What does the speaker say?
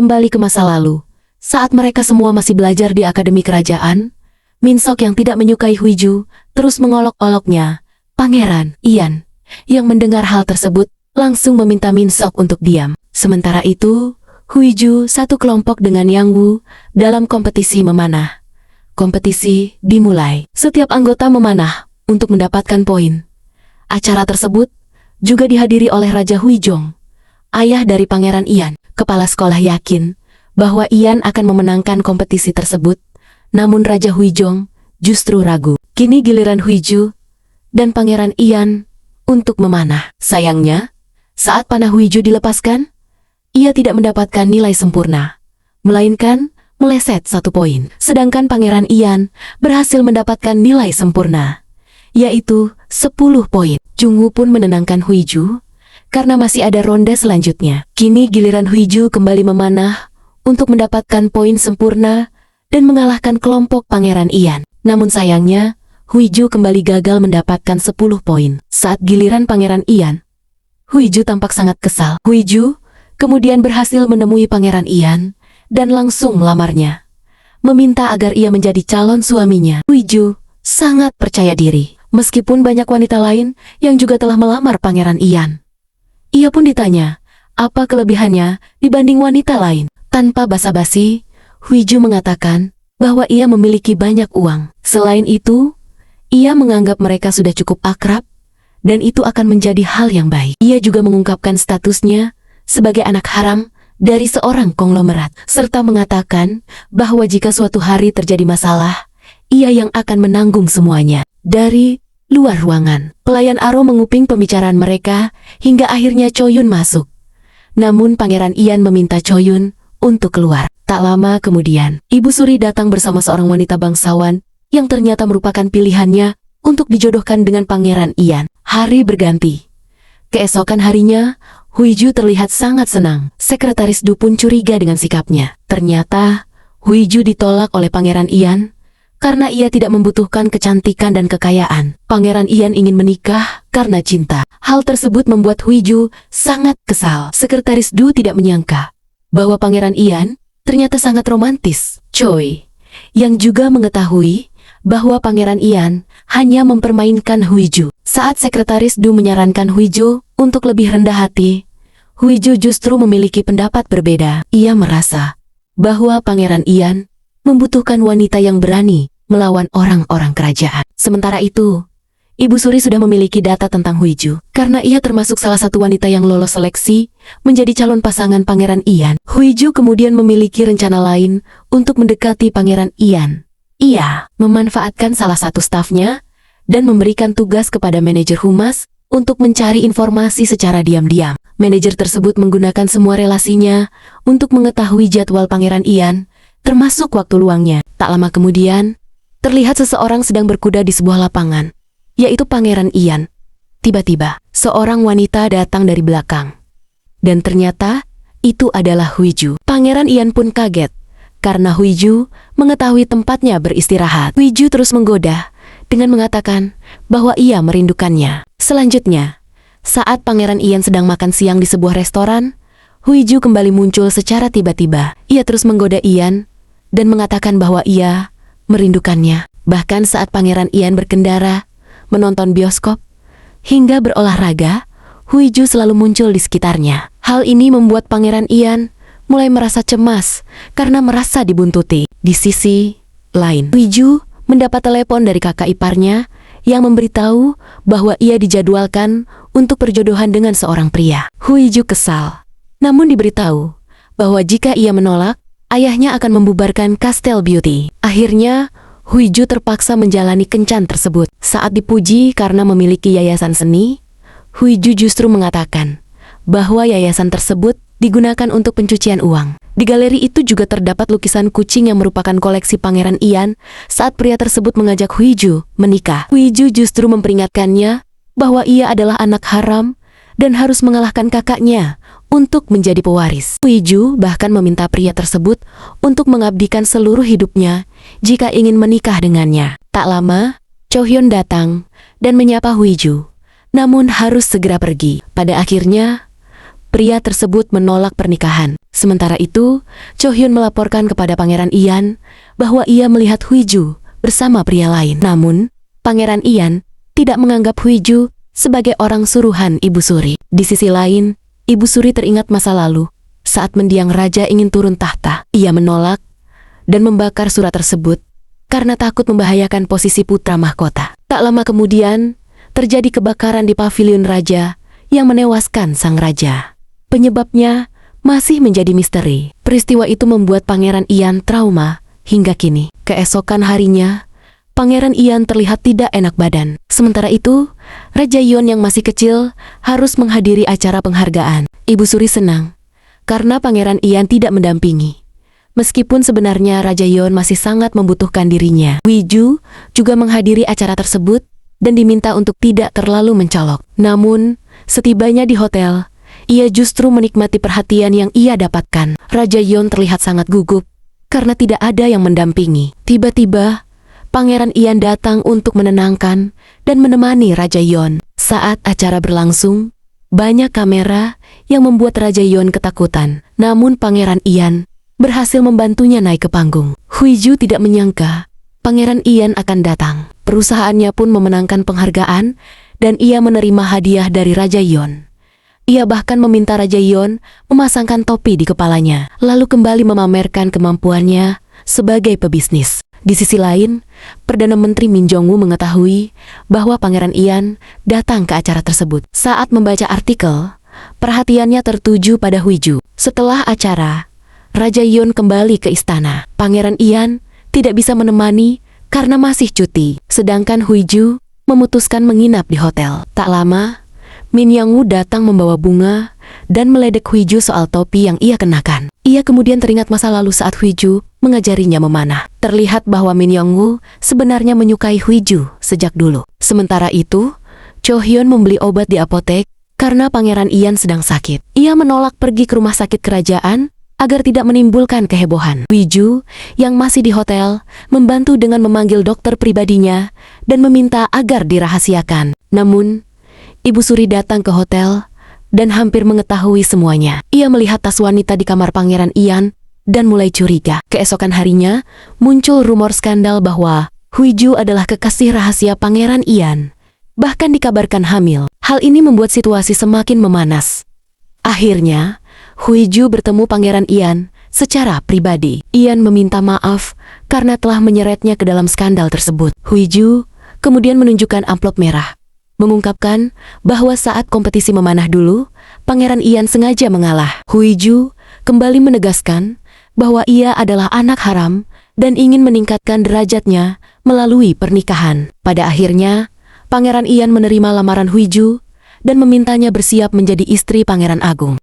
kembali ke masa lalu. Saat mereka semua masih belajar di Akademi Kerajaan, Minsok yang tidak menyukai Huiju terus mengolok-oloknya. Pangeran Ian, yang mendengar hal tersebut, langsung meminta Minsok untuk diam. Sementara itu, Huiju satu kelompok dengan Yang Wu dalam kompetisi memanah. Kompetisi dimulai. Setiap anggota memanah untuk mendapatkan poin. Acara tersebut juga dihadiri oleh Raja Huijong, ayah dari Pangeran Ian. Kepala sekolah yakin bahwa Ian akan memenangkan kompetisi tersebut, namun Raja Huijong justru ragu. Kini giliran Huiju dan Pangeran Ian untuk memanah. Sayangnya, saat panah Huiju dilepaskan, ia tidak mendapatkan nilai sempurna, melainkan meleset 1 poin. Sedangkan Pangeran Ian berhasil mendapatkan nilai sempurna, yaitu 10 poin. Jungwoo pun menenangkan Huiju karena masih ada ronde selanjutnya. Kini giliran Huiju kembali memanah untuk mendapatkan poin sempurna dan mengalahkan kelompok Pangeran Ian. Namun sayangnya, Huiju kembali gagal mendapatkan 10 poin. Saat giliran Pangeran Ian, Huiju tampak sangat kesal. Huiju kemudian berhasil menemui Pangeran Ian dan langsung melamarnya, meminta agar ia menjadi calon suaminya. Huiju sangat percaya diri, meskipun banyak wanita lain yang juga telah melamar Pangeran Ian. Ia pun ditanya, apa kelebihannya dibanding wanita lain? Tanpa basa-basi, Huiju mengatakan bahwa ia memiliki banyak uang. Selain itu, ia menganggap mereka sudah cukup akrab, dan itu akan menjadi hal yang baik. Ia juga mengungkapkan statusnya sebagai anak haram dari seorang konglomerat, serta mengatakan bahwa jika suatu hari terjadi masalah, ia yang akan menanggung semuanya. Dari luar ruangan, pelayan Aro menguping pembicaraan mereka hingga akhirnya Choyun masuk. Namun Pangeran Ian meminta Choyun untuk keluar. Tak lama kemudian, Ibu Suri datang bersama seorang wanita bangsawan yang ternyata merupakan pilihannya untuk dijodohkan dengan Pangeran Ian. Hari berganti. Keesokan harinya, Huiju terlihat sangat senang. Sekretaris Du pun curiga dengan sikapnya. Ternyata, Huiju ditolak oleh Pangeran Ian karena ia tidak membutuhkan kecantikan dan kekayaan. Pangeran Ian ingin menikah karena cinta. Hal tersebut membuat Huiju sangat kesal. Sekretaris Du tidak menyangka bahwa Pangeran Ian ternyata sangat romantis. Choi, yang juga mengetahui bahwa Pangeran Ian hanya mempermainkan Huiju. Saat Sekretaris Du menyarankan Huiju untuk lebih rendah hati, Huiju justru memiliki pendapat berbeda. Ia merasa bahwa Pangeran Ian membutuhkan wanita yang berani melawan orang-orang kerajaan. Sementara itu, Ibu Suri sudah memiliki data tentang Huiju, karena ia termasuk salah satu wanita yang lolos seleksi menjadi calon pasangan Pangeran Ian. Huiju kemudian memiliki rencana lain untuk mendekati Pangeran Ian. Ia memanfaatkan salah satu stafnya dan memberikan tugas kepada manajer humas untuk mencari informasi secara diam-diam. Manajer tersebut menggunakan semua relasinya untuk mengetahui jadwal Pangeran Ian, termasuk waktu luangnya. Tak lama kemudian, terlihat seseorang sedang berkuda di sebuah lapangan, yaitu Pangeran Ian. Tiba-tiba, seorang wanita datang dari belakang. Dan ternyata, itu adalah Huiju. Pangeran Ian pun kaget, karena Huiju mengetahui tempatnya beristirahat. Huiju terus menggoda dengan mengatakan bahwa ia merindukannya. Selanjutnya, saat Pangeran Ian sedang makan siang di sebuah restoran, Huiju kembali muncul secara tiba-tiba. Ia terus menggoda Ian dan mengatakan bahwa ia merindukannya. Bahkan saat Pangeran Ian berkendara, menonton bioskop, hingga berolahraga, Huiju selalu muncul di sekitarnya. Hal ini membuat Pangeran Ian mulai merasa cemas karena merasa dibuntuti. Di sisi lain, Huiju mendapat telepon dari kakak iparnya yang memberitahu bahwa ia dijadwalkan untuk perjodohan dengan seorang pria. Huiju kesal, namun diberitahu bahwa jika ia menolak, ayahnya akan membubarkan Castle Beauty. Akhirnya, Huiju terpaksa menjalani kencan tersebut. Saat dipuji karena memiliki yayasan seni, Huiju justru mengatakan bahwa yayasan tersebut digunakan untuk pencucian uang. Di galeri itu juga terdapat lukisan kucing yang merupakan koleksi Pangeran Ian saat pria tersebut mengajak Huiju menikah. Huiju justru memperingatkannya bahwa ia adalah anak haram dan harus mengalahkan kakaknya untuk menjadi pewaris. Huiju bahkan meminta pria tersebut untuk mengabdikan seluruh hidupnya jika ingin menikah dengannya. Tak lama, Cho Hyun datang dan menyapa Huiju, namun harus segera pergi. Pada akhirnya, pria tersebut menolak pernikahan. Sementara itu, Cho Hyun melaporkan kepada Pangeran Ian bahwa ia melihat Huiju bersama pria lain. Namun, Pangeran Ian tidak menganggap Huiju sebagai orang suruhan Ibu Suri. Di sisi lain, Ibu Suri teringat masa lalu saat mendiang raja ingin turun tahta. Ia menolak dan membakar surat tersebut karena takut membahayakan posisi putra mahkota. Tak lama kemudian, terjadi kebakaran di pavilion raja yang menewaskan sang raja. Penyebabnya masih menjadi misteri. Peristiwa itu membuat Pangeran Ian trauma hingga kini. Keesokan harinya, Pangeran Ian terlihat tidak enak badan. Sementara itu, Raja Yeon yang masih kecil harus menghadiri acara penghargaan. Ibu Suri senang karena Pangeran Ian tidak mendampingi. Meskipun sebenarnya Raja Yeon masih sangat membutuhkan dirinya. Huiju juga menghadiri acara tersebut dan diminta untuk tidak terlalu mencolok. Namun, setibanya di hotel, ia justru menikmati perhatian yang ia dapatkan. Raja Yeon terlihat sangat gugup karena tidak ada yang mendampingi. Tiba-tiba, Pangeran Ian datang untuk menenangkan dan menemani Raja Yeon. Saat acara berlangsung, banyak kamera yang membuat Raja Yeon ketakutan. Namun Pangeran Ian berhasil membantunya naik ke panggung. Huiju tidak menyangka Pangeran Ian akan datang. Perusahaannya pun memenangkan penghargaan dan ia menerima hadiah dari Raja Yeon. Ia bahkan meminta Raja Yeon memasangkan topi di kepalanya, lalu kembali memamerkan kemampuannya sebagai pebisnis. Di sisi lain, Perdana Menteri Min Jong-woo mengetahui bahwa Pangeran Ian datang ke acara tersebut. Saat membaca artikel, perhatiannya tertuju pada Huiju. Setelah acara, Raja Yeon kembali ke istana. Pangeran Ian tidak bisa menemani karena masih cuti, sedangkan Huiju memutuskan menginap di hotel. Tak lama, Min Young-woo datang membawa bunga dan meledek Huiju soal topi yang ia kenakan. Ia kemudian teringat masa lalu saat Huiju mengajarinya memanah. Terlihat bahwa Min Young-woo sebenarnya menyukai Huiju sejak dulu. Sementara itu, Cho Hyun membeli obat di apotek karena Pangeran Ian sedang sakit. Ia menolak pergi ke rumah sakit kerajaan agar tidak menimbulkan kehebohan. Huiju yang masih di hotel membantu dengan memanggil dokter pribadinya dan meminta agar dirahasiakan. Namun, Ibu Suri datang ke hotel dan hampir mengetahui semuanya. Ia melihat tas wanita di kamar Pangeran Ian dan mulai curiga. Keesokan harinya, muncul rumor skandal bahwa Huiju adalah kekasih rahasia Pangeran Ian. Bahkan dikabarkan hamil. Hal ini membuat situasi semakin memanas. Akhirnya, Huiju bertemu Pangeran Ian secara pribadi. Ian meminta maaf karena telah menyeretnya ke dalam skandal tersebut. Huiju kemudian menunjukkan amplop merah, mengungkapkan bahwa saat kompetisi memanah dulu, Pangeran Ian sengaja mengalah. Huiju kembali menegaskan bahwa ia adalah anak haram dan ingin meningkatkan derajatnya melalui pernikahan. Pada akhirnya, Pangeran Ian menerima lamaran Huiju dan memintanya bersiap menjadi istri Pangeran Agung.